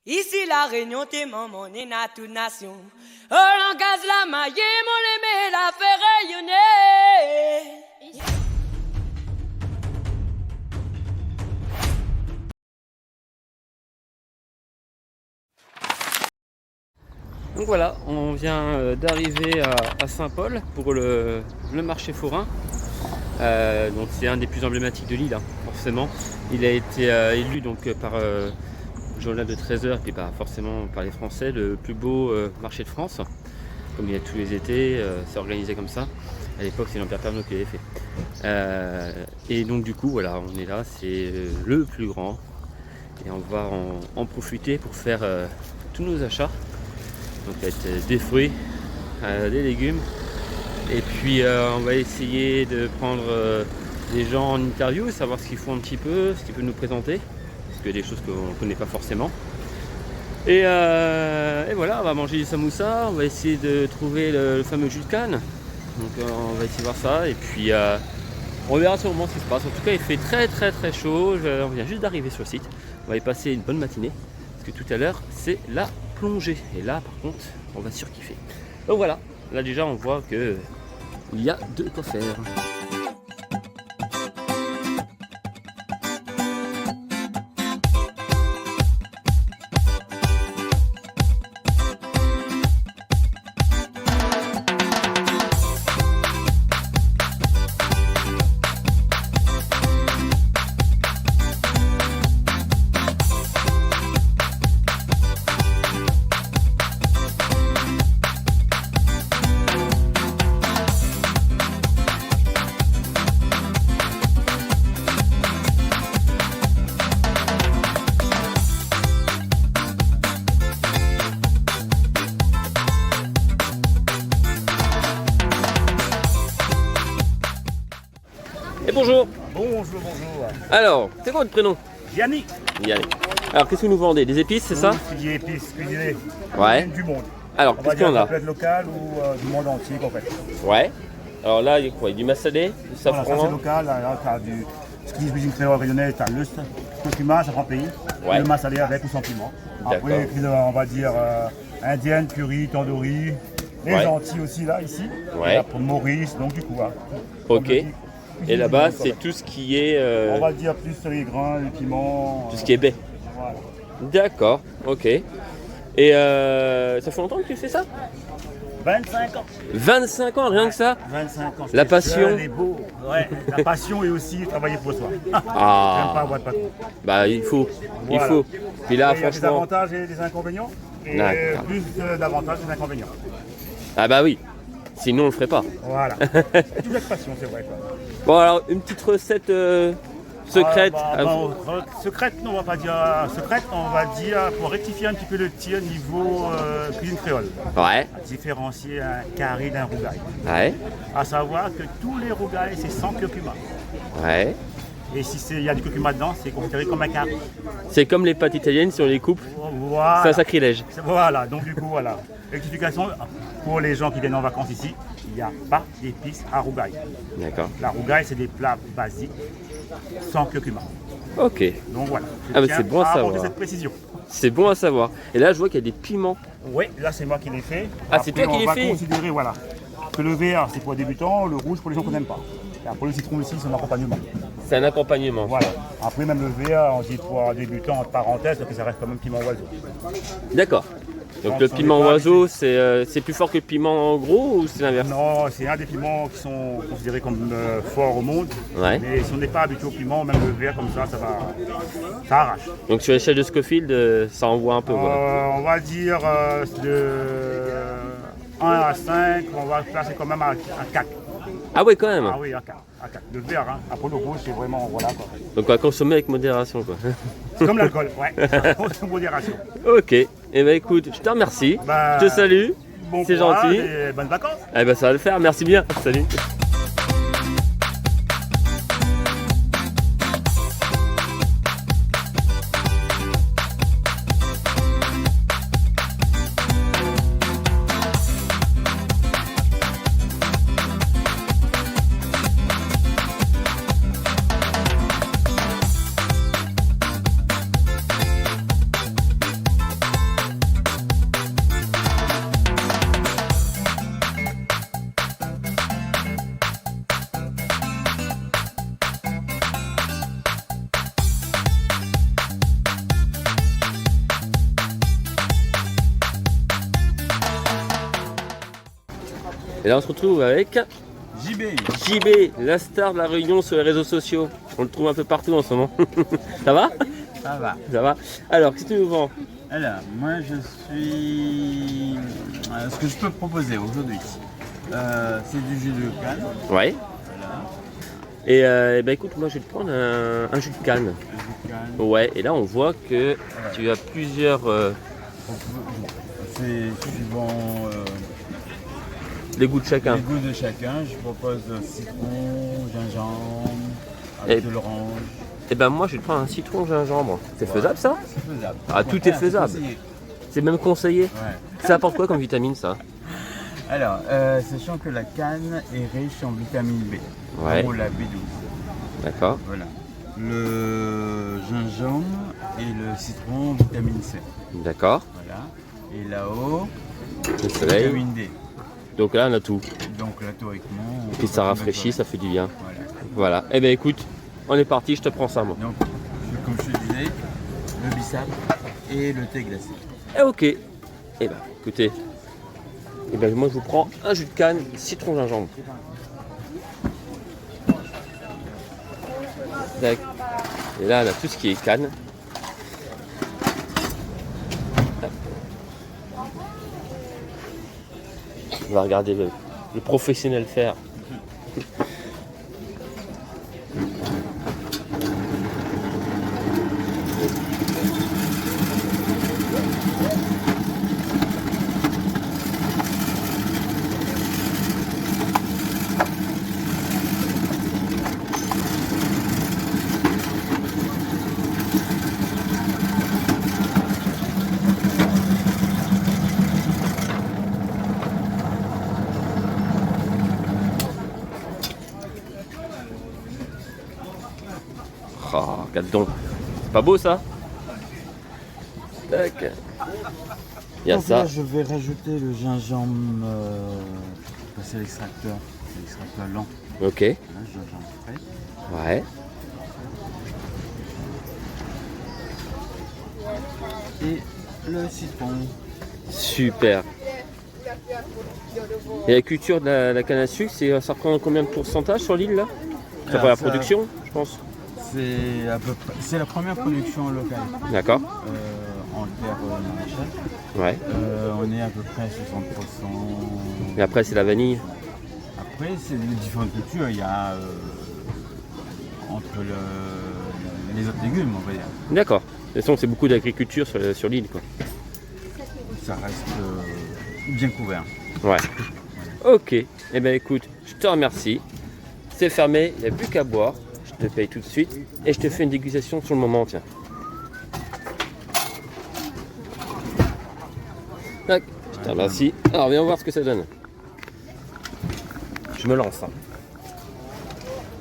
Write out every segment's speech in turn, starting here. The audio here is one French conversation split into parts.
Ici la Réunion, t'es maman, on est na toute nation. Oh, l'engaz la maille, mon l'aimé, la fait rayonner. Donc voilà, on vient d'arriver à Saint-Paul pour le marché forain. Donc c'est un des plus emblématiques de l'île, hein, forcément. Il a été élu donc par le journal de 13h et puis forcément par les Français, le plus beau marché de France. Comme il y a tous les étés, c'est organisé comme ça. À l'époque, c'est l'Empire Pernod qui l'avait fait. Et donc du coup, voilà, on est là, c'est le plus grand. Et on va en profiter pour faire tous nos achats. Donc être des fruits, des légumes. Et puis on va essayer de prendre des gens en interview, savoir ce qu'ils font un petit peu, ce qu'ils peuvent nous présenter. Parce qu'il y a des choses qu'on ne connaît pas forcément. Et voilà, on va manger du samoussa, on va essayer de trouver le fameux jus de canne. Donc on va essayer de voir ça et puis on verra sur le moment ce qui se passe. En tout cas il fait très chaud, on vient juste d'arriver sur le site. On va y passer une bonne matinée. Parce que tout à l'heure c'est la plongée. Et là par contre on va surkiffer. Donc voilà, là déjà on voit que il y a de quoi faire. Et bonjour. Bonjour. Alors, c'est quoi votre prénom? Yannick. Yannick. Alors, qu'est-ce que vous nous vendez? Des épices, c'est ça? Qui dit épices, cuisiné. Ouais. Du monde. Alors, On va qu'est-ce dire qu'on ça a? peut être local ou du monde entier en fait. Ouais. Alors là, il y a quoi? Il y a du massalé, du Voilà, ça c'est safran. local. Là, tu as du ce qui dit cuisine créole rayonnais, tu as le curcuma, ça prend pays. Ouais. Le massalé avec ou sans piment. D'accord. Après, on va dire indienne, curry, tandoori. Les Ouais. gentils aussi là, ici. Ouais. Et là, pour Maurice, donc du coup. Hein. Ok. Et là-bas, Cuisine du c'est monde, tout ce qui est on va dire plus les grains, les piments. tout ce qui est baie. Voilà. D'accord, ok. Et ça fait longtemps que tu fais ça? 25 ans. 25 ans, rien que ça? 25 ans. La J'étais passion. jeune et beau. Ouais, la passion et aussi travailler pour soi. J'aime pas Ah, avoir de patron. bah il faut, il Voilà. faut. Puis là, Il y a des franchement, avantages et des inconvénients. Et D'accord. plus d'avantages que d'inconvénients. ah bah oui. Sinon, on le ferait pas. Voilà. Toujours avec passion, c'est vrai. Quoi. Bon, alors une petite recette secrète. Secrète, non, on va pas dire secrète, on va dire pour rectifier un petit peu le tir niveau cuisine créole. Ouais, À différencier un carré d'un rougail. ouais, À savoir que tous les rougails, c'est sans curcuma. ouais. Et si il y a du curcuma dedans, c'est considéré comme un carré. C'est comme les pâtes italiennes, si on les coupe, Voilà. c'est un sacrilège. Voilà, donc du coup, voilà. Rectification, pour les gens qui viennent en vacances ici, il n'y a pas d'épices à rougail. D'accord. La rougail, c'est des plats basiques, sans curcuma. Ok, Donc voilà. Je Ah, mais tiens c'est bon à apporter savoir. cette précision. c'est bon à savoir. Et là, je vois qu'il y a des piments. Oui, là, c'est moi qui l'ai fait. Ah, c'est toi qui l'ai fait. On va considérer, voilà, que le vert, c'est pour les débutants, le rouge, pour les gens qu'on n'aime pas. Et après, le citron ici, c'est un accompagnement. C'est un accompagnement. Voilà. Après, même le vert, on dit pour un débutant, entre parenthèses, parce que ça reste quand même piment oiseau. D'accord. Donc Donc, le ce piment n'est pas oiseau, c'est plus fort que le piment gros ou c'est l'inverse? Non, c'est un des piments qui sont considérés comme forts au monde. Ouais. Mais si on n'est pas habitué au piment, même le vert comme ça, ça arrache. Donc sur l'échelle de Scofield, ça envoie un peu. Quoi. On va dire de 1 à 5, on va placer quand même à 4. Ah ouais, quand même. Ah oui, à 4. Le vert, hein. Après le rouge, c'est vraiment, voilà quoi. Donc on va consommer avec modération. Quoi. C'est comme l'alcool, ouais. C'est modération. Ok. Et ben écoute, je te remercie. Bah, je te salue. Bon C'est courage gentil. et bonnes vacances. Eh ben ça va le faire. Merci bien. Salut. Et là on se retrouve avec JB. JB, la star de la Réunion sur les réseaux sociaux. On le trouve un peu partout en ce moment. Ça va? Ça va. Ça va. Alors, qu'est-ce que tu nous vends? Alors, moi je suis... ce que je peux proposer aujourd'hui, c'est du jus de canne. Ouais. Voilà. Et ben écoute, moi je vais te prendre un jus de canne. Un jus de canne. Ouais, et là on voit que tu as plusieurs... C'est suivant les goûts de chacun. les goûts de chacun. Je propose citron, gingembre, avec Et- de l'orange. Et ben moi je vais te prendre un citron gingembre. C'est faisable ça? C'est faisable. Ah, tout est faisable. C'est conseillé. C'est même conseillé. Ouais. Ça apporte quoi comme vitamine ça? Alors, sachant que la canne est riche en vitamine B, Ouais. ou la B12. D'accord. Voilà. Le gingembre et le citron, vitamine C. D'accord. Voilà. Et là-haut, Le soleil. vitamine D. Donc là on a tout. Donc là, théoriquement. Puis ça rafraîchit, ça fait du bien. Voilà. Voilà. Et ben écoute, on est parti, je te prends ça moi. Donc, comme je te disais, le bissap et le thé glacé. Et ok. Et ben écoutez. Et ben moi je vous prends un jus de canne, citron gingembre. Tac. Et là on a tout ce qui est canne. On va regarder le professionnel faire. Oh, regarde donc. C'est pas beau ça? Tac. Il y a Donc ça. là, je vais rajouter le gingembre. C'est l'extracteur. C'est l'extracteur lent. Ok. Là, gingembre frais. Ouais. Et le citron. Super. Et la culture de la canne à sucre, ça représente combien de pourcentage sur l'île là? C'est Alors, pas la ça- production, je pense. C'est à peu près. C'est la première production locale D'accord. en terre maraîchère. Ouais. On est à peu près à 60%. Et après c'est la vanille. Après, c'est les différentes cultures. Il y a entre les autres légumes, on va dire. D'accord. De toute façon, c'est beaucoup d'agriculture sur l'île quoi. Ça reste bien couvert. Ouais. Ok. Eh ben écoute, je te remercie. C'est fermé, il n'y a plus qu'à boire. Je te paye tout de suite et je te fais une dégustation sur le moment, tiens. Tac, je te remercie. Alors viens voir ce que ça donne. Je me lance. Hein.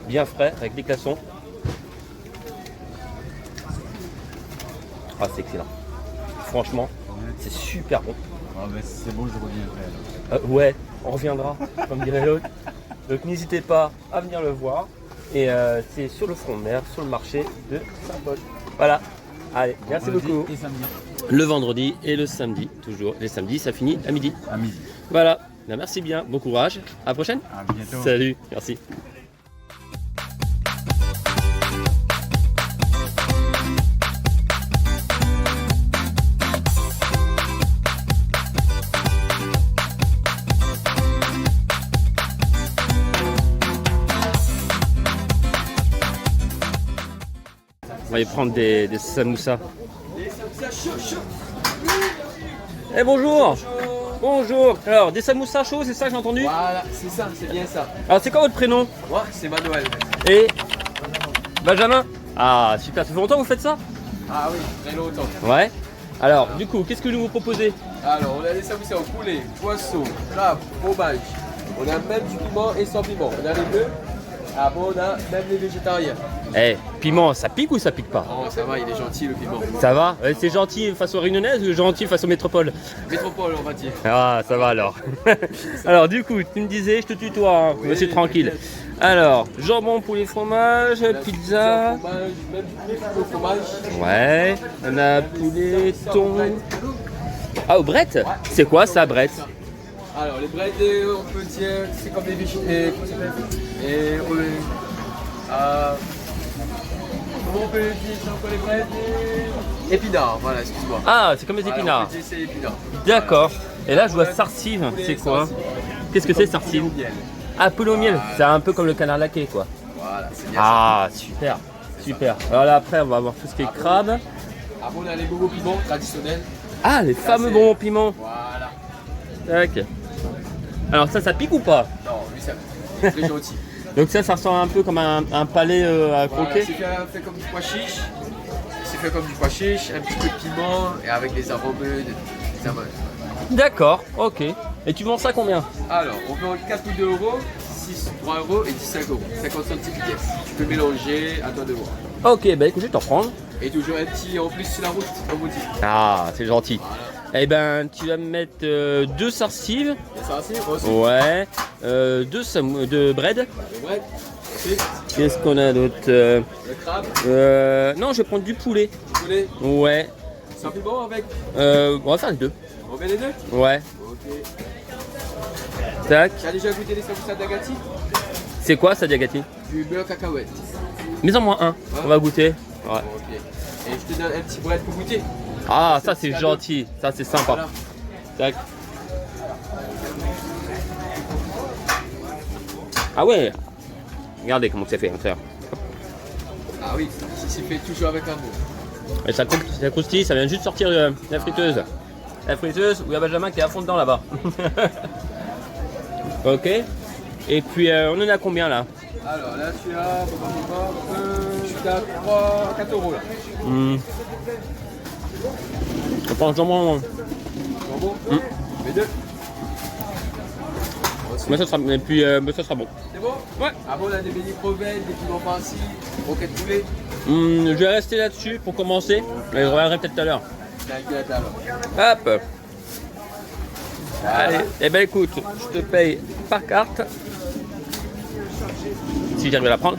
Bien frais, avec des glaçons. Ah c'est excellent. Franchement, c'est super bon. Ah, ben, c'est bon, je reviendrai alors. Ouais, on reviendra, comme dirait l'autre. Donc n'hésitez pas à venir le voir. Et c'est sur le front de mer, sur le marché de Saint-Paul. Voilà. Allez, merci Vendredi beaucoup. Et samedi. Le vendredi et le samedi, toujours. Les samedis, ça finit à midi. À midi. Voilà. Ben, merci bien, bon courage. À la prochaine. À bientôt. Salut, merci. On va y prendre des samoussas. Eh bonjour. Bonjour. Alors, des samoussas chauds, c'est ça que j'ai entendu? Voilà, c'est ça, c'est bien ça. Alors, c'est quoi votre prénom? Moi, c'est Manuel. Et Benjamin? Ah, super. Ça fait longtemps que vous faites ça? Ah oui, très longtemps. Ouais. Alors, du coup, qu'est-ce que vous nous proposez? Alors, on a des samoussas au poulet, poisson, crabe, fromage. On a même du piment et sans piment. On a les deux. Ah bon, on a même les végétariens. Eh, piment, ça pique ou ça pique pas? Oh, ça va, il est gentil le piment. Ça va? C'est gentil façon réunionnaise ou gentil façon métropole? Métropole, on va dire. Ah, ça va alors. Alors, du coup, tu me disais, je te tutoie, hein, monsieur tranquille. Alors, jambon, poulet, fromage, pizza. Fromage, même du poulet au fromage. Ouais, on a poulet, thon. Ah, au brette? C'est quoi ça, brette? Alors, les breads, on peut dire, c'est comme des végétaux. Comment ça s'appelle? Comment on peut dire ça encore les breads? Épinards, voilà, excuse-moi. Ah, c'est comme les Voilà, épinards. on peut dire c'est épinards. D'accord. Et là, je vois sarsive. C'est quoi? Qu'est-ce que c'est, sarsive? Poulet au miel. Ah, poulet au miel. C'est un peu comme le canard laqué, quoi. Voilà, c'est bien ça. Ah, super. Super. Alors là, après, on va avoir tout ce qui est crabe. Après, on a les bonbons piments traditionnels. Ah, les fameux c'est- bonbons piment. Voilà. Tac. Alors ça pique ou pas? Non, lui, ça c'est très gentil. Donc ça ressemble un peu comme un palais à Voilà, croquer. c'est fait comme du pois chiche. C'est fait comme du pois chiche, un petit peu de piment et avec des arômes. Des arômes. D'accord, ok. Et tu vends ça combien? Alors, on vend 4 ou 2 euros, 6, 3 euros et 15 euros. 50 centimes pièce. Tu peux mélanger, à toi de voir. Ok, bah écoute, je vais t'en prendre. Et toujours un petit en plus sur la route, comme vous dites. Ah, c'est gentil. Voilà. Eh ben, tu vas me mettre 2 sarsives. Et ça aussi, aussi. Ouais. 2 de bread. Le bread, ensuite, Qu'est-ce qu'on a d'autre le crabe, Non, je vais prendre du poulet. le poulet, Ouais. sans piment avec. On va faire les deux. On met les deux. Ouais. Ok. Tac. Tu as déjà goûté les samoussas d'Agati? C'est quoi ça, Diagati? Du beurre cacahuète. Mets-en moins un. On va goûter. Ouais. Ok. Et je te donne un petit bread pour goûter. Ah, ça c'est gentil. Ça c'est sympa. Voilà. Tac. Ah ouais. Regardez comment c'est fait. Hein, Ah oui, c'est fait toujours avec amour. et ça croustille, ça vient juste sortir de la friteuse. La friteuse où il y a Benjamin qui est à fond dedans là-bas. Ok. Et puis on en a combien là? Alors là, tu as. Je suis à 3, 4 euros là. Je pense vraiment. Jambon, les deux. Mais ça sera, et puis, ça sera bon. C'est bon? Ouais. Après, on a des bénis crevettes, des piments farcis, roquettes poulet. Je vais rester là-dessus pour commencer. Et je reviendrai peut-être tout à l'heure. T'inquiète là. Hop. Allez, eh ben écoute, je te paye par carte. Si j'arrive à la prendre.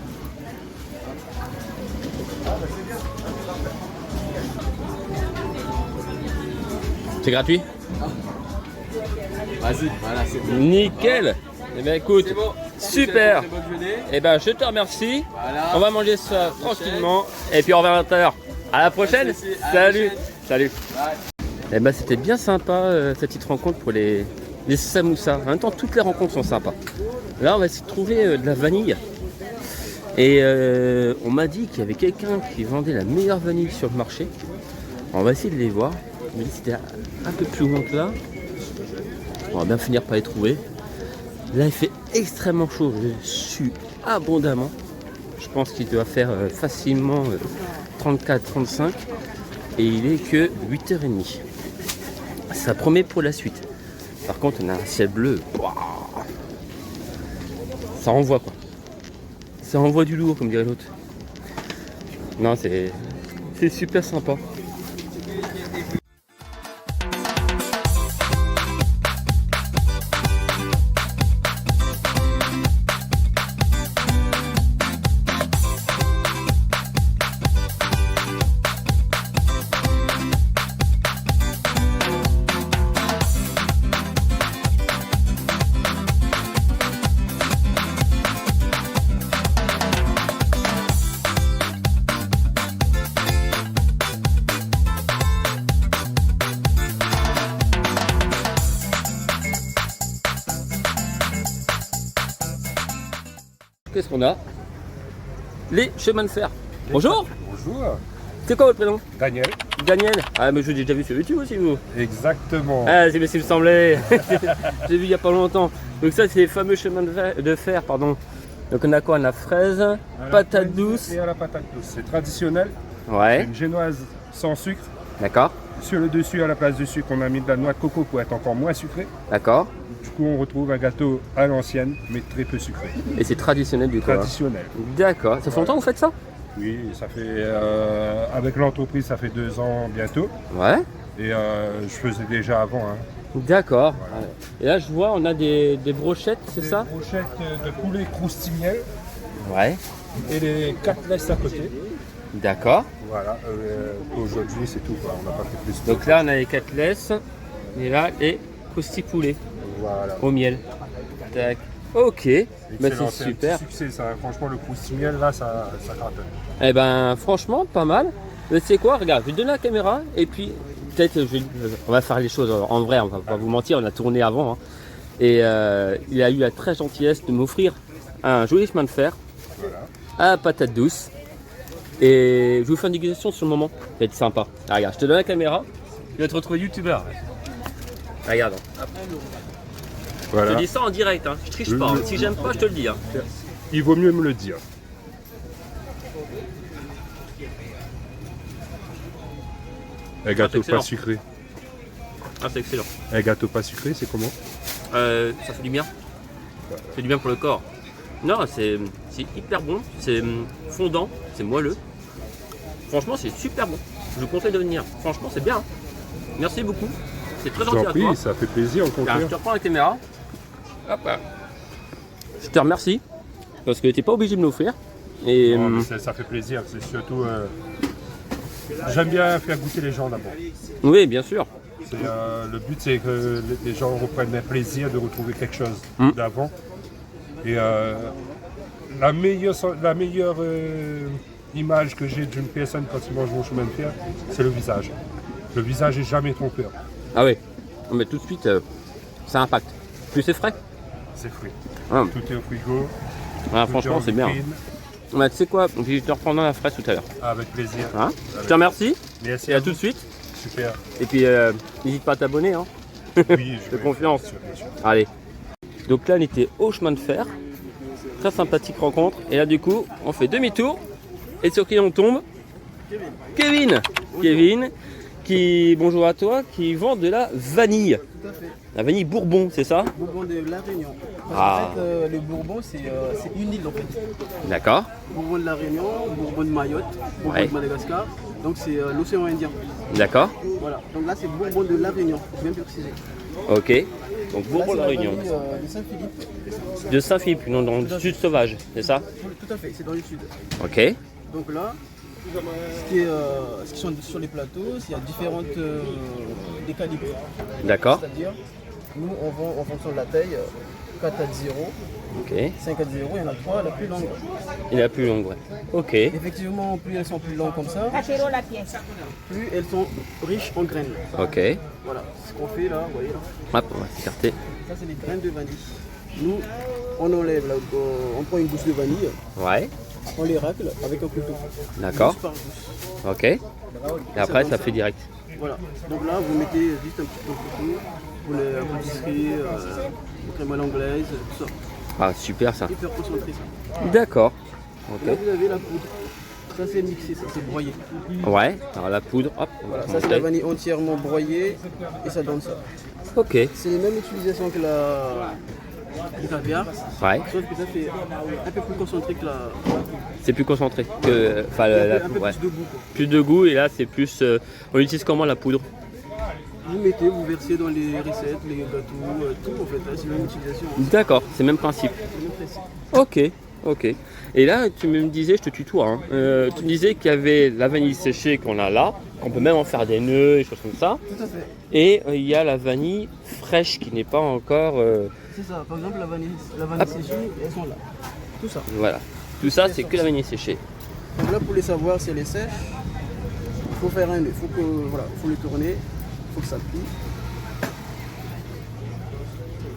C'est gratuit? Vas-y, voilà, c'est bon. Nickel. Eh ben écoute, C'est bon. super. Très bonne journée. Eh ben je te remercie. Voilà. On va manger ça tranquillement. Et puis on revient tout à l'heure. À la prochaine. Merci. À la Salut. prochaine. Salut. Bye. Eh ben c'était bien sympa cette petite rencontre pour les samoussas. En même temps, toutes les rencontres sont sympas. Là, on va essayer de trouver de la vanille. Et on m'a dit qu'il y avait quelqu'un qui vendait la meilleure vanille sur le marché. On va essayer de les voir. Il m'a dit que c'était un peu plus loin que là. On va bien finir par les trouver. Là, il fait extrêmement chaud. Je sue abondamment. Je pense qu'il doit faire facilement 34-35. Et il est que 8h30. Ça promet pour la suite. Par contre, on a un ciel bleu. Waouh. Ça envoie quoi. Ça envoie du lourd, comme dirait l'autre. Non, c'est super sympa. Qu'est-ce qu'on a? Les chemins de fer. Bonjour. Bonjour, C'est quoi votre prénom? Daniel. Daniel. Ah mais je vous ai déjà vu sur YouTube aussi vous. Exactement. Ah c'est ce qu'il me semblait. J'ai vu il y a pas longtemps. Donc ça c'est les fameux chemins de fer, pardon. Donc on a quoi? On a fraise, À la patate fraise douce. Et à la patate douce. C'est traditionnel. Ouais, Une génoise sans sucre. d'accord, Sur le dessus, à la place du sucre, on a mis de la noix de coco pour être encore moins sucré. d'accord. Du coup, on retrouve un gâteau à l'ancienne, mais très peu sucré. Et c'est traditionnel du coup. hein. Traditionnel. D'accord. Ça fait longtemps que vous faites ça? Oui, ça fait avec l'entreprise, ça fait 2 ans bientôt. Ouais. Et je faisais déjà avant. Hein. D'accord. Voilà. Et là je vois on a des brochettes, c'est Des ça? brochettes de poulet croustimiel Ouais. et les côtelettes à côté. D'accord. Voilà. Aujourd'hui, c'est tout. Quoi. On n'a pas fait plus. Donc là on a les côtelettes et là les croustilles poulet. Voilà. au miel. Tac. Ok, bah Excellent, c'est un super. petit succès, ça. Franchement, le croustille-miel, là, ça cartonne. Eh ben franchement pas mal. Mais c'est quoi, regarde, je vais te donner la caméra et puis peut-être on va faire les choses en vrai, on va pas vous mentir, on a tourné avant. Hein. Et il a eu la très gentillesse de m'offrir un joli chemin de fer à patate douce. Et je vous fais une dégustation sur le moment, ça va être sympa. Ah, regarde, je te donne la caméra, tu vas te retrouver youtubeur. Regarde. Je Voilà. te dis ça en direct, hein. Je triche pas. Hein. Si j'aime pas, je te le dis. Hein. Il vaut mieux me le dire. Un gâteau excellent. pas sucré. Ah, c'est excellent. Un gâteau pas sucré, c'est comment? Ça fait du bien. Ça fait du bien pour le corps. Non, c'est hyper bon. C'est fondant, c'est moelleux. Franchement, c'est super bon. Je vous conseille de venir. Franchement, c'est bien. Hein. Merci beaucoup. C'est très gentil J'en à prie, toi. ça fait plaisir, au Tiens, contraire. je te reprends la caméra. Hop. Je te remercie. Parce que tu n'es pas obligé de me l'offrir. Et Non, mais ça fait plaisir, c'est surtout... J'aime bien faire goûter les gens d'abord. oui, bien sûr. Le but, c'est que les gens reprennent un plaisir de retrouver quelque chose d'avant. Et la meilleure image que j'ai d'une personne quand il mange mon chemin de fer, c'est le visage. Le visage n'est jamais trompeur. Ah oui. Mais tout de suite, ça impacte. Plus c'est frais. C'est fruit. Ah. Tout est au frigo. Ah, tout est franchement, en c'est bien. vitrine. Bah, tu sais quoi, je te reprendrai la fraise tout à l'heure. Avec plaisir. Hein, je te remercie Merci et à vous. tout de suite. Super. Et puis, n'hésite pas à t'abonner. Hein. Oui, De confiance. bien sûr. Allez. Donc là, on était au chemin de fer. Très sympathique rencontre. Et là, du coup, on fait demi-tour. Et sur qui on tombe? Kevin. Kevin, qui, bonjour à toi, qui vend de la vanille. Tout à fait. La vanille Bourbon, c'est ça? Bourbon de La Réunion. Parce Ah. qu'en fait, le Bourbon, c'est une île en fait. D'accord. Bourbon de La Réunion, Bourbon de Mayotte, Bourbon Ouais. de Madagascar. Donc c'est l'océan Indien. D'accord. Voilà. Donc là, c'est Bourbon de La Réunion. Je viens de préciser. Ok. Donc Là, Bourbon c'est de la Réunion. vanille, de Saint-Philippe. De Saint-Philippe, non, dans le sud sauvage, c'est ça? Tout à fait, c'est dans le sud. Ok. Donc là, ce qui sont sur les plateaux, il y a différentes des calibres. D'accord. C'est-à-dire, nous, on vend en fonction de la taille 4 à 0, Ok. 5 à 0, il y en a 3, la plus longue. Et la plus longue, ouais. Ok. Effectivement, plus elles sont plus longues comme ça, plus elles sont riches en graines. Ok. Voilà, ce qu'on fait là, vous voyez là, Hop, on va s'écarter. ça c'est les graines de vanille. Nous, on enlève, là, on prend une gousse de vanille, Ouais. on les racle avec un couteau. D'accord. Gousse par gousse. Ok. Et après, ça fait direct. Voilà, donc là vous mettez juste un petit peu de couteau pour les pâtisseries, les crème à l'anglaise, tout ça. Ah, super ça. Hyper concentré ça. D'accord. Là Ok. vous avez la poudre. Ça c'est mixé, ça c'est broyé. Ouais. Alors la poudre, hop. On va Voilà, ça c'est la montrer. vanille entièrement broyée et ça donne ça. Ok. C'est les mêmes utilisations que le caviar, Ouais. sauf que ça fait un peu plus concentré que la C'est plus concentré que. Enfin, la un peu ouais. plus de goût. Quoi. Plus de goût et là, c'est plus. On utilise comment la poudre? Vous mettez, vous versez dans les recettes, les gâteaux, tout en fait, hein, c'est la même utilisation, hein, D'accord. C'est le même principe. c'est le même principe. Ok. Ok. Et là, tu me disais, je te tutoie, hein, tu me disais qu'il y avait la vanille séchée qu'on a là, qu'on peut même en faire des nœuds, des choses comme ça. Tout à fait. Et il y a la vanille fraîche qui n'est pas encore. C'est ça, par exemple la vanille séchée, elles sont là. Tout ça. Voilà. Tout ça, c'est que la vanille séchée. Donc là pour les savoir si elle est sèche, il faut faire un nœud, faut le tourner, il faut que ça plie.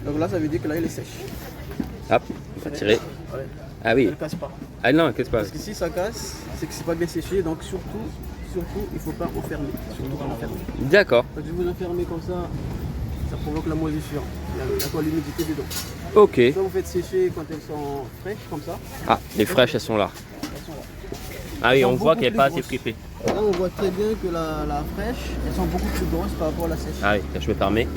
Donc là ça veut dire que là elle est sèche. Hop, on va tirer. Voilà. Ah oui. Elle ne casse pas. Ah non, qu'est-ce que Parce que si ça casse, c'est que c'est pas bien séché, donc surtout, il ne faut pas enfermer. Surtout pas enfermer. D'accord. Quand vous enfermez comme ça provoque la moisissure. Il y a encore l'humidité dedans. Ok. Soit vous faites sécher quand elles sont fraîches comme ça, Ah, les fraîches, elles sont là. elles sont là. Ah oui, Elles on sont voit beaucoup qu'elle n'est plus pas assez grosses. fripée. Là on voit très bien que la fraîche, elles sont beaucoup plus grosses par rapport à la sèche. Ah oui, là, je me permets.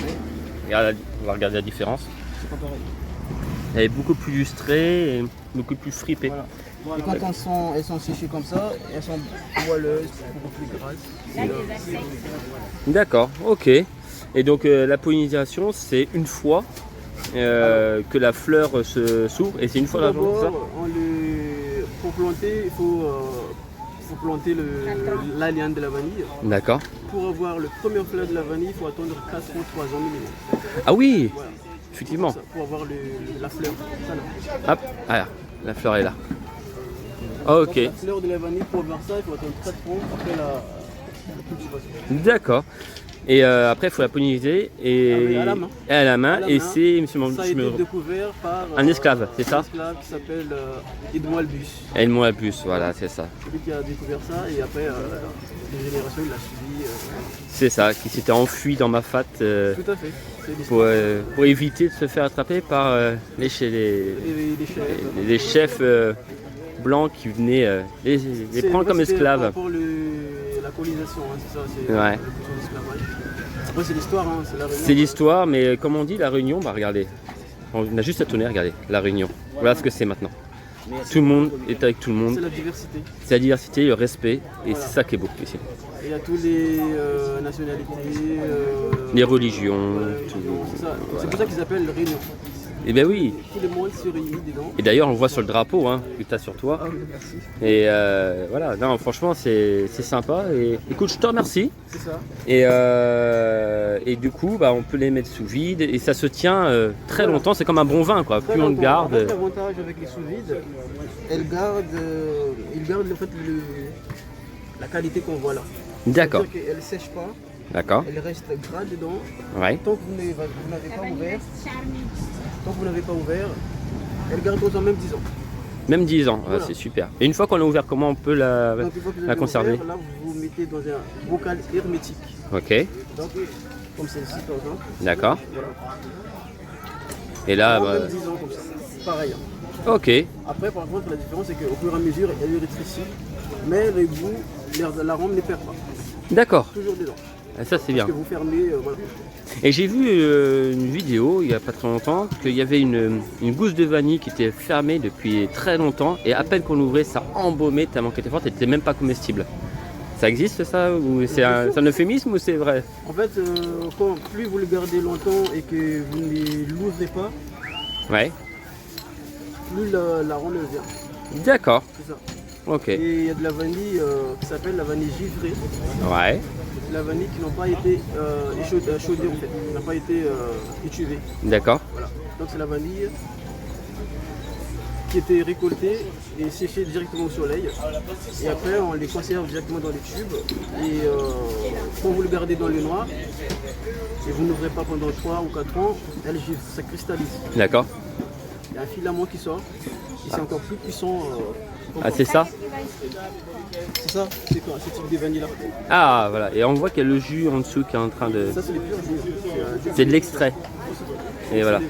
Regarde, on va regarder la différence. C'est pas pareil. Elle est beaucoup plus lustrée et beaucoup plus fripée. Voilà. Et quand elles sont séchées comme ça, elles sont moelleuses, beaucoup plus grasses. D'accord, ok. Et donc la pollinisation, c'est une fois que la fleur s'ouvre et c'est une fois la journée, c'est ça? D'abord, pour planter, il faut planter la liane de la vanille. D'accord. Pour avoir le premier fleur de la vanille, il faut attendre 4 ou 3 ans minimum. Ah oui, Voilà. effectivement. Ça, pour avoir la fleur. Ça, là. Hop, ah, la fleur est là. Ok, Donc, la fleur de la vanille, pour avoir ça, il faut attendre 4 ans après la cultivation. d'accord. Et après, il faut la polliniser et À la main. et à la main. À la Et main. c'est, monsieur, Ça a été découvert par un esclave, c'est ça? Un esclave qui s'appelle Edmond Albus. Edmond Albus, voilà, c'est ça. C'est lui qui a découvert ça et après, les générations, il l'a suivi. C'est ça, qui s'était enfui dans ma fat Tout à fait. C'est l'histoire. pour éviter de se faire attraper par les Les chefs. blancs qui venaient les prendre comme esclaves. Pour la colonisation, hein, c'est ça. C'est Ouais. la culture d'esclavage. Après, c'est l'histoire, hein, c'est la Réunion. C'est l'histoire, mais comme on dit, la Réunion, bah regardez, on a juste à tourner, regardez, la Réunion. Voilà ce que c'est maintenant. Tout le monde est avec tout le C'est monde. la diversité. C'est la diversité, le respect, et Voilà. c'est ça qui est beau ici. Et il y a toutes les nationalités. Les religions, tout. C'est ça. C'est pour ça qu'ils appellent Réunion. Et ben oui. Tout le monde se réunit dedans. Et d'ailleurs, on le voit sur le drapeau, hein, que tu as sur toi. Ah oui, merci. Et voilà, non, franchement, c'est sympa. Et écoute, je te remercie. C'est ça. Et du coup, bah, on peut les mettre sous vide et ça se tient très longtemps. C'est comme un bon vin, quoi. Très Plus on le longtemps. garde. En fait, l'avantage avec les sous-vides, ils gardent en fait, la qualité qu'on voit là. D'accord, C'est-à-dire qu'elles ne sèchent pas, d'accord. elles restent gras dedans. Ouais. Tant que vous n'avez pas ouvert, elles gardent autant même 10 ans. Même 10 ans, ouais, Voilà. c'est super. Et une fois qu'on a ouvert, comment on peut la Donc une fois que vous la avez conserver? ouvert, là vous vous mettez dans un bocal hermétique. Ok, Donc comme celle-ci par exemple. d'accord. Voilà. Et là, Même bah, 10 ans comme ça. Pareil. hein. ok, Après par contre la différence c'est qu'au fur et à mesure elle rétrécit, mais le goût, l'arôme ne perd pas. d'accord. Toujours dedans. Ah, ça c'est bien. Que vous fermez, voilà. Et j'ai vu une vidéo il n'y a pas très longtemps qu'il y avait une gousse de vanille qui était fermée depuis très longtemps et à peine qu'on l'ouvrait, ça embaumait tellement qu'elle était forte et n'était même pas comestible. Ça existe ça ou c'est un euphémisme ou c'est vrai? En fait, plus vous le gardez longtemps et que vous ne l'ouvrez pas, Ouais, plus l'arôme vient. d'accord, C'est ça. ok. Et il y a de la vanille qui s'appelle la vanille givrée. Ouais, C'est la vanille qui n'a pas été chaudée en fait, qui n'a pas été étuvée. d'accord, Voilà. Donc c'est la vanille qui était récoltée et séchée directement au soleil. Et après on les conserve directement dans les tubes. Et quand vous le gardez dans le noir, et vous n'ouvrez pas pendant 3 ou 4 ans, elle givre, ça cristallise. d'accord. Il y a un filament qui sort. Et c'est encore plus puissant. Ah c'est ça? C'est ça, c'est quoi ce type de vanille là. Ah voilà, et on voit qu'il y a le jus en dessous qui est en train de... Ça c'est les purs jus. C'est de l'extrait. Et voilà.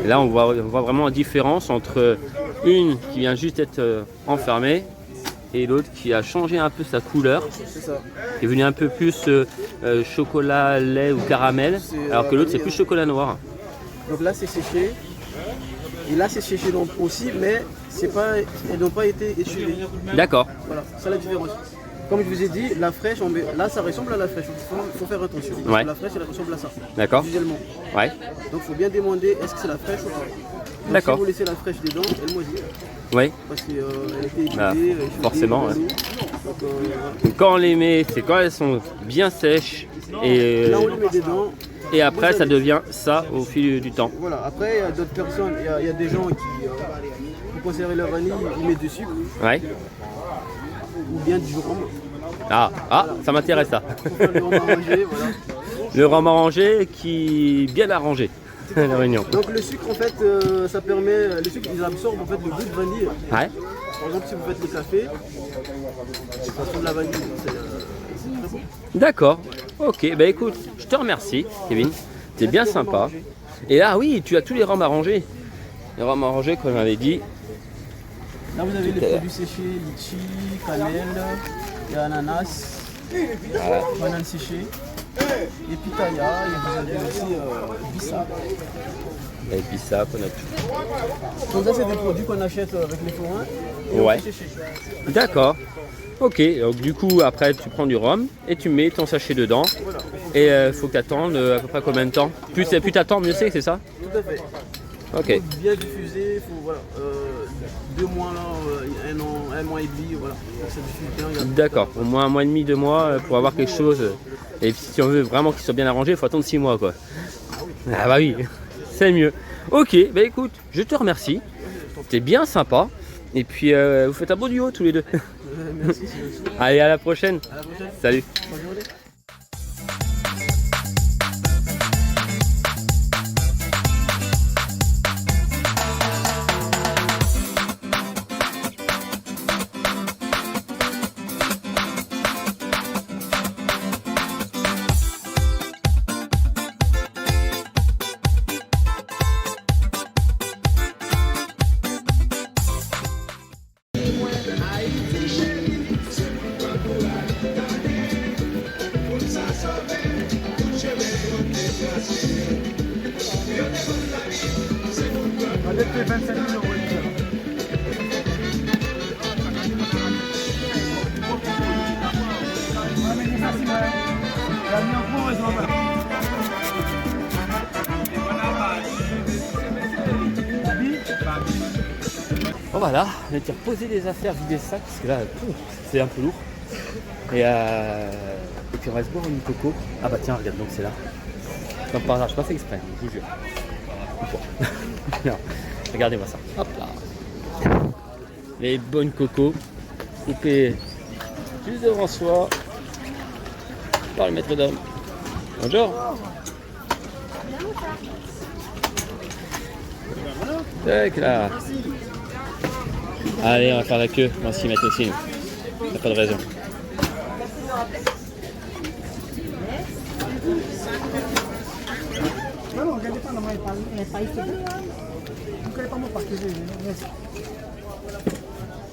Et là on voit vraiment la différence entre une qui vient juste d'être enfermée et l'autre qui a changé un peu sa couleur, C'est ça. qui est venu un peu plus chocolat, lait ou caramel, alors que l'autre c'est plus chocolat noir. Donc là c'est séché. Et là c'est séché donc aussi, mais c'est pas, elles n'ont pas été échevées. D'accord, Voilà, c'est la différence. Comme je vous ai dit, la fraîche, là ça ressemble à la fraîche, il faut faire attention. Ouais. La fraîche elle ressemble à ça, d'accord, visuellement. ouais, Donc il faut bien demander est-ce que c'est la fraîche ou pas. Donc, D'accord. Si vous laissez la fraîche dedans, elle moisit. ouais. Parce qu'elle était échevée, Ah, échevée, forcément, dans ouais. l'eau. Donc, voilà. Donc, quand on les met, c'est quand elles sont bien sèches et, Là on les met dedans. et après ça devient ça au fil du temps. Voilà, après il y a d'autres personnes, il y a des gens qui conservent leur vanille, ils mettent du sucre Ouais. ou bien du rhum. Ah, ça m'intéresse ça. Pour faire le rhum arrangé, voilà. Le rhum arrangé qui bien arrangé. La réunion. Donc le sucre en fait ça permet, le sucre ils absorbent en fait le goût de vanille. Ouais. Par exemple si vous faites le café, ça sent de la vanille, c'est très bon. D'accord. Ok, bah écoute, je te remercie, Kevin. C'est bien Merci, rhum sympa. arrangé. Et là, oui, tu as tous les rhums arrangés. Les rhums arrangés, comme on avait dit. Là vous avez les Tout à l'heure. produits séchés, litchi, cannelle, il y a ananas, banane séchée, et pitaya, et vous avez aussi bissap. Et puis ça, on a tout. Donc ça c'est des produits qu'on achète avec les forains et Ouais. on fait sécher. D'accord. Ok, donc du coup, après, tu prends du rhum et tu mets ton sachet dedans. Voilà, Et faut qu'attendre à peu près combien de temps? Plus t'attends, mieux c'est ça? tout à fait. Ok. Il faut bien diffuser, il faut voilà, 2 mois là, un mois et demi, voilà. Donc ça diffuse bien. il y a- D'accord, au moins un mois et demi, 2 mois pour avoir quelque chose. Et puis, si on veut vraiment qu'il soit bien arrangé, il faut attendre 6 mois quoi. Ah bah oui. C'est mieux. Ok, bah écoute, je te remercie. C'était bien sympa. Et puis vous faites un beau duo tous les deux. Merci, c'est gentil. Allez, à la prochaine. À la prochaine. Salut. Bonne journée. Bon voilà, on a été reposer les affaires, vider le sac, parce que là, c'est un peu lourd. Et puis on va se boire une coco. Ah bah tiens, regarde, donc c'est là. Comme par hasard, je pas fait exprès, je vous jure. Non, regardez-moi ça. Hop là. Les bonnes cocos, coupées juste devant soi par le maître d'homme. Bonjour. Tac là. Allez, on va faire la queue. On va s'y mettre aussi, nous. Il n'y a pas de raison. Non, regardez pas, non, elle n'est pas ici. Vous ne connaissez pas mon parc.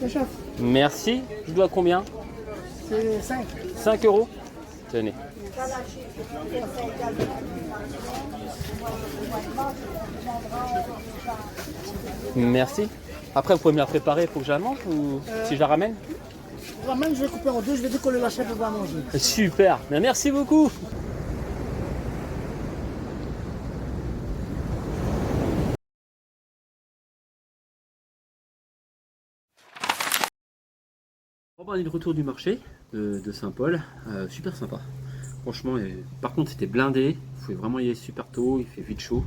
Le chef, Merci. Je dois combien? c'est 5. 5 €. Tenez. Merci. Après, vous pouvez me la préparer pour que je la mange ou si je la ramène? Je ramène, je vais couper en deux, je vais décoller la chef et va manger. Super. Mais merci beaucoup. On est de retour du marché de Saint-Paul. Super sympa. Franchement, par contre, c'était blindé. Il faut vraiment y aller super tôt. Il fait vite chaud.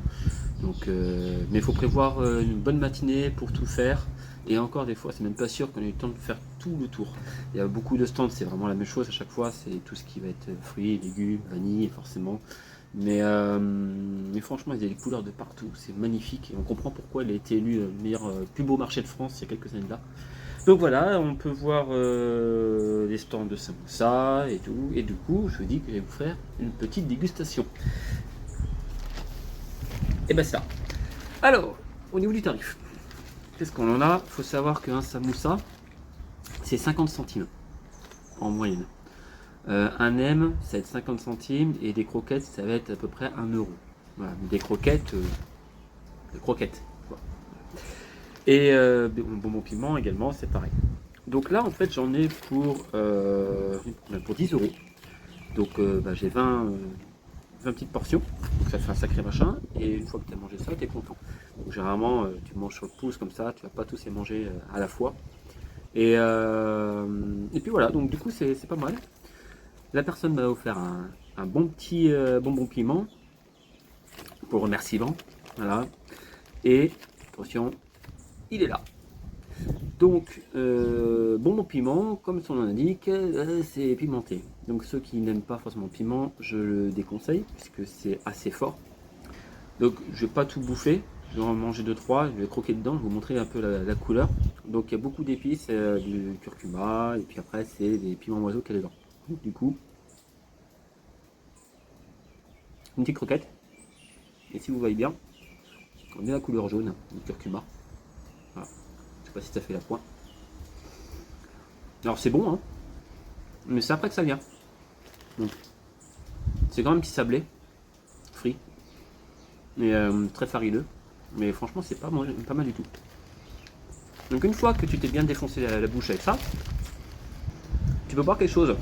Donc, mais il faut prévoir une bonne matinée pour tout faire. Et encore des fois, c'est même pas sûr qu'on ait eu le temps de faire tout le tour. Il y a beaucoup de stands, c'est vraiment la même chose à chaque fois. C'est tout ce qui va être fruits, légumes, vanille, forcément. Mais franchement, il y a des couleurs de partout. C'est magnifique. Et on comprend pourquoi il a été élu le meilleur, plus beau marché de France il y a quelques années là. Donc voilà, on peut voir les stands de samoussa et tout. Et du coup, je vous dis que je vais vous faire une petite dégustation. Et ben ça. Alors, au niveau du tarif, qu'est-ce qu'on en a? Il faut savoir qu'un samoussa, c'est 50 centimes en moyenne. Un M, ça va être 50 centimes. Et des croquettes, ça va être à peu près 1 €. Voilà, des croquettes. Voilà. Et bonbon piment également, c'est pareil. Donc là, en fait, j'en ai pour 10 €. Donc j'ai 20 petites portions. Donc ça fait un sacré machin. Et une fois que tu as mangé ça, tu es content. Donc généralement, tu manges sur le pouce comme ça, tu vas pas tous les manger à la fois. Et puis voilà, donc du coup, c'est pas mal. La personne m'a offert un bon petit bonbon piment pour remerciement. Voilà. Et attention, il est là. Donc, bonbon piment, comme son nom l'indique, c'est pimenté. Donc ceux qui n'aiment pas forcément le piment, je le déconseille, puisque c'est assez fort. Donc je vais pas tout bouffer, je vais en manger 2-3, je vais croquer dedans, je vais vous montrer un peu la couleur. Donc il y a beaucoup d'épices, du curcuma, et puis après c'est des piments oiseaux qu'il y a dedans. Donc, du coup, une petite croquette, et si vous voyez bien, on a la couleur jaune du curcuma. Voilà. Je sais pas si ça fait la pointe. Alors c'est bon, hein, mais c'est après que ça vient. Donc, c'est quand même un petit sablé, frit, et très farineux, mais franchement c'est pas mal du tout. Donc une fois que tu t'es bien défoncé la bouche avec ça, tu peux boire quelque chose.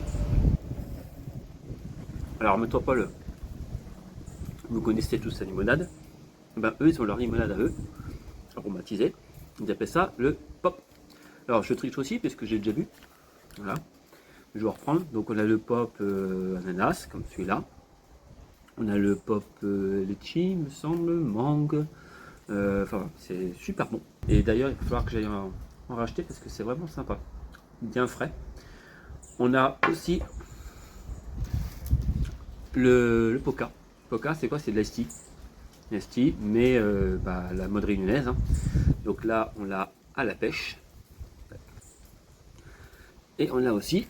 Alors mets-toi pas vous connaissez tous la limonade, ben eux ils ont leur limonade à eux, aromatisée, ils appellent ça le pop. Alors je triche aussi parce que j'ai déjà bu, voilà, je vais reprendre. Donc on a le pop ananas comme celui-là, On a le pop litchi, me semble, mangue. Enfin, c'est super bon. Et d'ailleurs, il va falloir que j'aille en racheter parce que c'est vraiment sympa. Bien frais. On a aussi le Poca. Poca, c'est quoi? C'est de l'Ice tea. L'Ice tea, mais la mode réunionnaise. Hein. Donc là, on l'a à la pêche. Et on l'a aussi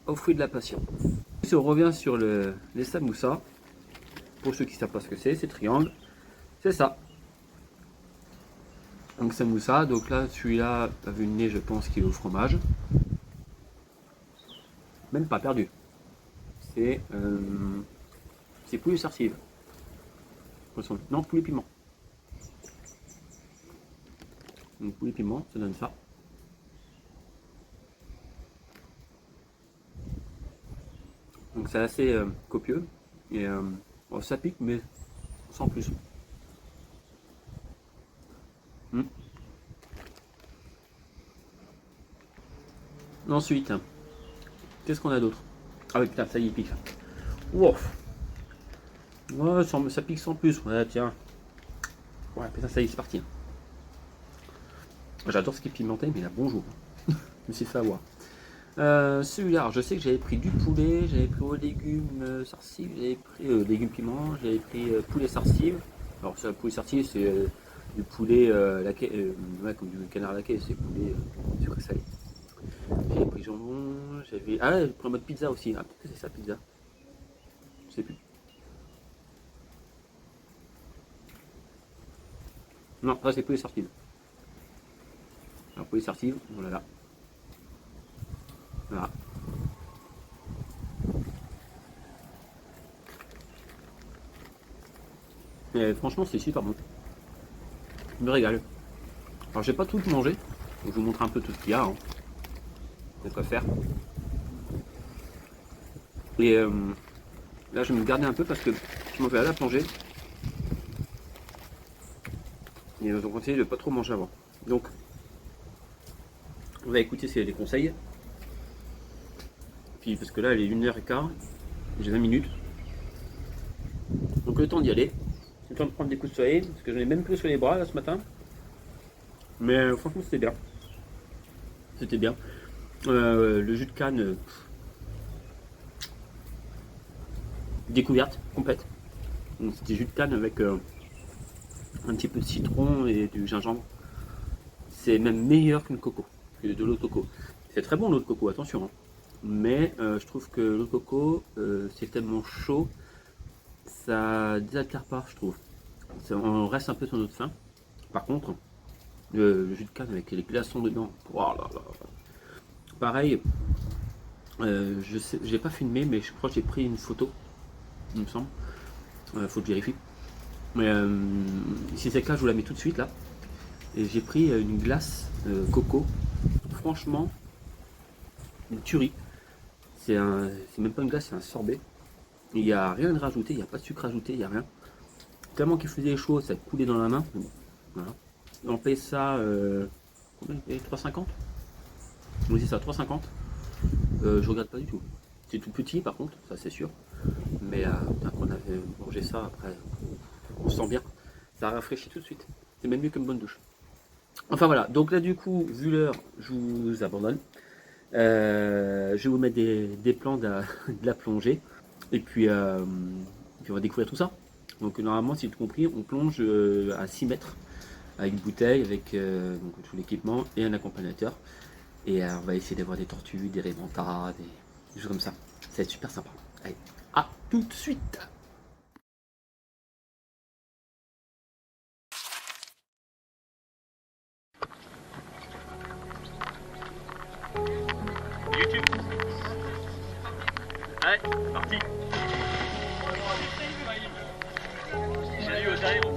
aux fruits de la passion. Si on revient sur les samoussas, pour ceux qui ne savent pas ce que c'est triangle, c'est ça. Donc samoussa, donc là celui-là a vu le nez, je pense qu'il est au fromage. Même pas perdu. C'est poulet sarcive. Non, poulet piment. Donc poulet piment, ça donne ça. Donc c'est assez copieux et bon, ça pique mais sans plus. Ensuite, qu'est-ce qu'on a d'autre? Ah oui putain, ça y est, il pique. Wow. Ouais, ça pique sans plus. Ouais, tiens. Ouais, putain, ça y est, c'est parti. J'adore ce qui est pimenté, mais là, bonjour. Je me suis fait avoir. Celui-là, je sais que j'avais pris du poulet, j'avais pris aux légumes sarcives, j'avais pris légumes piment, j'avais pris poulet sarcive. Alors, ça, poulet sarcive, c'est du poulet laqué, ouais, comme du canard laqué, c'est poulet sucré salé. J'avais pris jambon, j'avais. Ah, j'ai pris en mode pizza aussi. Ah, peut-être que c'est ça, pizza. Je sais plus. Non, ça c'est poulet sarcive. Alors, poulet sarcive, voilà. Voilà. Et franchement, c'est super bon. Je me régale. Alors, j'ai pas tout mangé, donc je vous montre un peu tout ce qu'il y a. Hein. De quoi faire. Et là, je vais me garder un peu parce que je m'en vais à la plongée. Et ils ont conseillé de pas trop manger avant. Donc, on va écouter les conseils. Puis, parce que là, elle est 1h15, j'ai 20 minutes. Donc, le temps d'y aller. Le temps de prendre des coups de soleil, parce que j'en ai même plus sur les bras là ce matin. Mais franchement, c'était bien. C'était bien. Le jus de canne, découverte complète. Donc, c'était jus de canne avec un petit peu de citron et du gingembre. C'est même meilleur qu'une coco, que de l'eau de coco. C'est très bon l'eau de coco, attention. Hein. Mais je trouve que l'eau de coco, c'est tellement chaud, ça désaltère pas, je trouve. On reste un peu sur notre faim. Par contre, le jus de canne avec les glaçons dedans, oh là là. Pareil, je sais, j'ai pas filmé, mais je crois que j'ai pris une photo, il me semble. Faut que je vérifie. Mais si c'est le cas, je vous la mets tout de suite là. Et j'ai pris une glace coco. Franchement, une tuerie. C'est même pas une glace, c'est un sorbet. Il n'y a rien de rajouté, il n'y a pas de sucre rajouté, il n'y a rien. Tellement qu'il faisait chaud, ça coulait dans la main. Voilà. On paye ça, combien on paye 3,50 ? Oui, c'est ça, 3,50. Je regrette pas du tout. C'est tout petit par contre, ça c'est sûr. Mais quand on avait mangé ça, après, on se sent bien. Ça rafraîchit tout de suite. C'est même mieux qu'une bonne douche. Enfin voilà, donc là du coup, vu l'heure, je vous abandonne. Je vais vous mettre des plans de la plongée. Et puis on va découvrir tout ça. Donc normalement, si j'ai tout compris, on plonge à 6 mètres avec une bouteille, avec donc, tout l'équipement et un accompagnateur. Et on va essayer d'avoir des tortues, des réventas, des choses comme ça. Ça va être super sympa. Allez, à tout de suite. YouTube. Allez, parti. Salut aux aéros.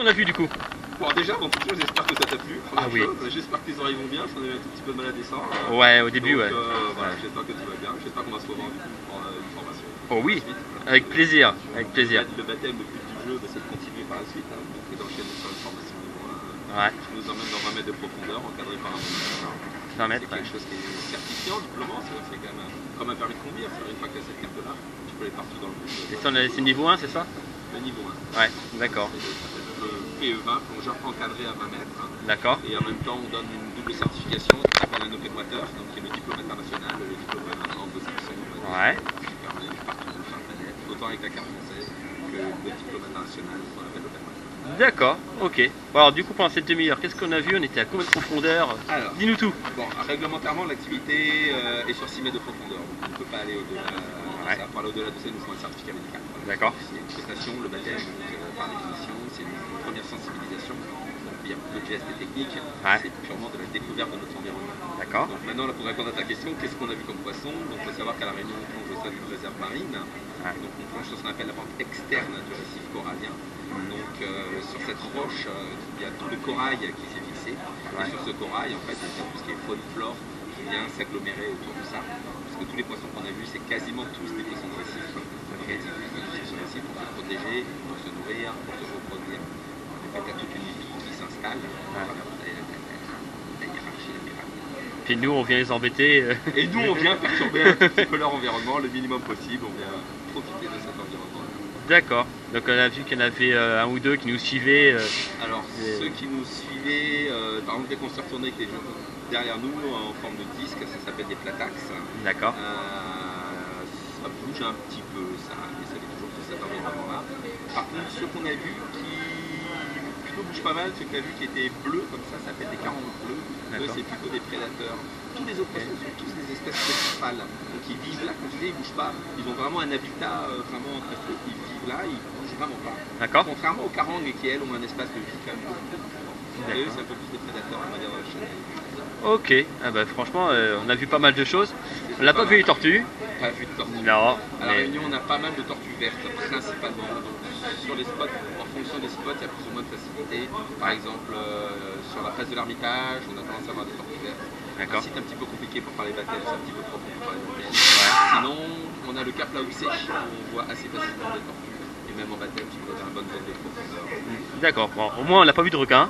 qu'on a vu du coup? Bon, déjà, avant toute chose, j'espère que ça t'a plu. Ah oui. J'espère que tes oreilles vont bien. J'en ai eu un tout petit peu de mal à descendre. Ouais, au début, donc, ouais. Voilà, j'espère que tout va bien. J'espère qu'on va se revoir du coup pour une formation. Oh oui, avec plaisir, avec plaisir. Le baptême, le but du jeu, c'est de continuer par la suite. Et d'enchaîner sur une formation qui nous emmène dans 20 mètres de profondeur, encadré par un moniteur. 20 mètres, c'est quelque chose qui est certifiant, diplômant. C'est quand même comme un permis de conduire. Une fois que tu as cette carte-là, tu peux aller partout dans le monde. Et ça, c'est niveau 1, c'est ça? Le niveau 1. Ouais, d'accord. Le PE20, plongeur encadré à 20 mètres. D'accord. Et en même temps, on donne une double certification qui s'appelle un Open-Water, donc qui est le diplôme international, le diplôme anglo-saxon. Ouais. Qui permet partout sur la planète, autant avec la carte française que le diplôme international, ce qu'on appelle l'Open-Water. D'accord, ok. Bon, alors du coup, pendant cette demi-heure, qu'est-ce qu'on a vu? On était à combien de profondeur? Alors, dis-nous tout. Bon, réglementairement, l'activité est sur 6 mètres de profondeur. Donc on ne peut pas aller au-delà de ça. Pour aller au-delà de ça, il nous faut un certificat médical. Voilà. D'accord. C'est une prestation, le baptême, par définition, c'est une première sensibilisation. Donc il y il y a peu de gestes techniques, c'est purement de la découverte de notre environnement. D'accord. Donc maintenant, là, pour répondre à ta question, qu'est-ce qu'on a vu comme poisson? Donc il faut savoir qu'à La Réunion, on plonge au sein d'une réserve marine. Donc on plonge sur ce qu'on appelle la bande externe du récif corallien. Donc sur cette roche, il y a tout le corail qui s'est fixé. Et sur ce corail, en fait, il y a tout ce qui est faune, flore qui vient s'agglomérer autour de ça. Parce que tous les poissons qu'on a vus, c'est quasiment tous des poissons de récif. Donc ils vivent sur le récif pour se protéger, pour se nourrir, pour se reproduire. En fait, il y a toute une vie qui s'installe. Puis nous, on vient les embêter. Et nous, on vient perturber un petit peu leur environnement, le minimum possible. On vient profiter de cet environnement. D'accord. Donc on a vu qu'il y en avait un ou deux qui nous suivaient. Alors, ceux qui nous suivaient, par exemple, dès qu'on s'est retourné avec les gens derrière nous, en forme de disque, ça s'appelle des platax. D'accord. Ça bouge un petit peu, ça, mais ça est toujours sur cet environnement-là. Par contre, ceux qu'on a vus qui plutôt bougent pas mal, ceux qu'on a vus qui étaient bleus, comme ça s'appelle des caranges bleus. Eux, c'est plutôt des prédateurs. Tous les autres poissons sont tous des espèces principales. Donc ils vivent là, comme je disais, ils ne bougent pas. Ils ont vraiment un habitat vraiment très peu. Ils vivent là, ils ne bougent vraiment pas. D'accord. Contrairement aux carangues qui, elles, ont un espace de vie quand même beaucoup plus grand. Et eux, c'est un peu plus des prédateurs, on va dire, Ok. Ah bah, franchement, on a vu pas mal de choses. On n'a pas vu les tortues. Pas vu de tortues. Non. À La Réunion, on a pas mal de tortues vertes, principalement. Donc, sur les spots, en fonction des spots, il y a plus ou moins de facilité. Par exemple, sur la place de l'Ermitage, on a tendance à avoir des tortues vertes. Un site un petit peu compliqué pour faire les baptêmes, c'est un petit peu profond pour faire les baptêmes. Sinon, on a le cap Laoussé, où on voit assez facilement des tortues. Et même en baptême, tu peux avoir une bonne zone de profondeur. D'accord. Bon, au moins, on n'a pas vu de requins.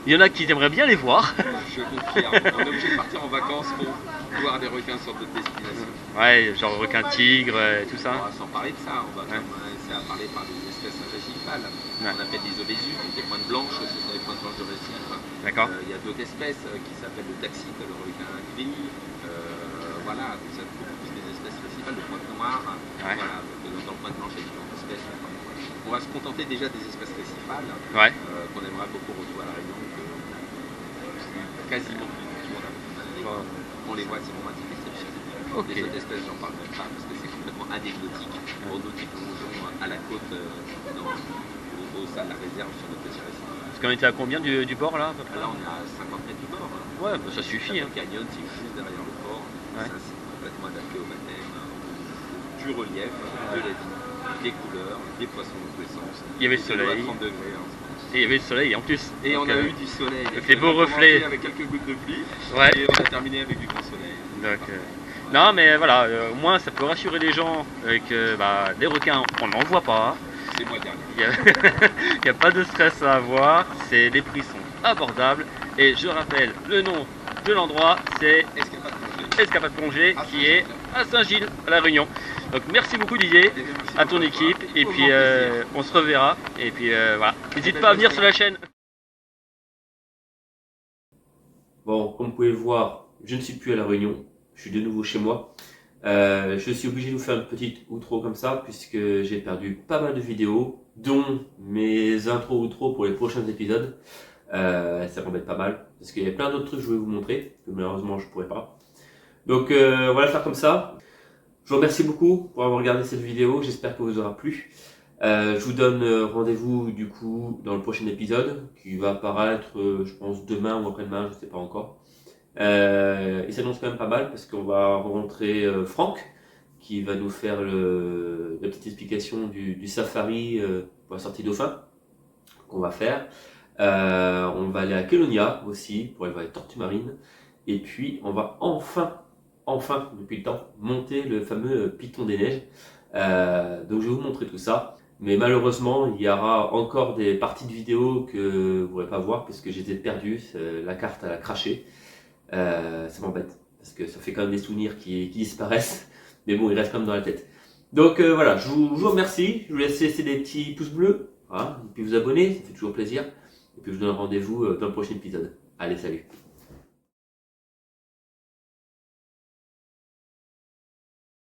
Il y en a qui aimeraient bien les voir. Je confirme. On est obligé de partir en vacances pour voir des requins sur d'autres destinations. Ouais, genre requin tigre, tout ça. Sans parler de ça, on va commencer à parler par des espèces récifales. On appelle des obésus, donc des pointes blanches, ce sont des pointes blanches de récif. D'accord. Il y a d'autres espèces qui s'appellent le taxite, le requin gris. Voilà, donc ça beaucoup plus des espèces récifales, de pointes noires. Voilà, donc dans le pointe blanche, il y a différentes espèces. On va se contenter déjà des espèces récifales qu'on aimerait beaucoup retrouver à La Réunion. Quasiment plus du tout. On les voit, c'est vraiment exceptionnel. Les autres espèces, j'en parle même pas parce que c'est complètement anecdotique pour nous qui plongeons à la côte au sein de la réserve sur notre petit récif. Parce qu'on était à combien du bord là à peu près? Là, on est à 50 mètres du bord. Ouais, bah, ça suffit. Le canyon, c'est juste derrière le port. Ça, c'est complètement adapté au baptême, du relief, de la vie, des couleurs, des poissons de tous les sens. Il y avait le soleil. 30 degrés. Et il y avait le soleil en plus. Et on a eu du soleil. Des beaux reflets. Avec quelques gouttes de pluie. Ouais. Et on a terminé avec du grand soleil. Donc, non, mais voilà, au moins ça peut rassurer les gens que des requins, on n'en voit pas. C'est moi le dernier. Il n'y a pas de stress à avoir. Les prix sont abordables. Et je rappelle, le nom de l'endroit, c'est Escapade Plongée, qui est à Saint-Gilles, à La Réunion. Donc merci beaucoup Didier, à ton équipe, et puis on se reverra, et puis voilà, n'hésite pas à venir sur la chaîne. Bon, comme vous pouvez le voir, je ne suis plus à La Réunion, je suis de nouveau chez moi. Je suis obligé de vous faire une petite outro comme ça, puisque j'ai perdu pas mal de vidéos, dont mes intros outros pour les prochains épisodes. Ça m'embête pas mal, parce qu'il y a plein d'autres trucs que je voulais vous montrer, que malheureusement je pourrais pas. Donc on va le faire comme ça. Je vous remercie beaucoup pour avoir regardé cette vidéo, j'espère que vous aura plu. Je vous donne rendez-vous du coup dans le prochain épisode, qui va apparaître je pense demain ou après-demain, je ne sais pas encore. Il s'annonce quand même pas mal, parce qu'on va rencontrer Franck, qui va nous faire la petite explication du safari pour la sortie dauphin, qu'on va faire. On va aller à Kelonia aussi, pour aller voir les tortues marines. Et puis on va enfin, depuis le temps, monter le fameux Piton des Neiges. Donc je vais vous montrer tout ça. Mais malheureusement, il y aura encore des parties de vidéo que vous ne pourrez pas voir parce que j'étais perdu. La carte elle a craché. Ça m'embête parce que ça fait quand même des souvenirs qui disparaissent. Mais bon, ils restent quand même dans la tête. Donc voilà, je vous remercie. Je vous laisse laisser des petits pouces bleus. Voilà, et puis vous abonner, ça fait toujours plaisir. Et puis je vous donne rendez-vous dans le prochain épisode. Allez, salut!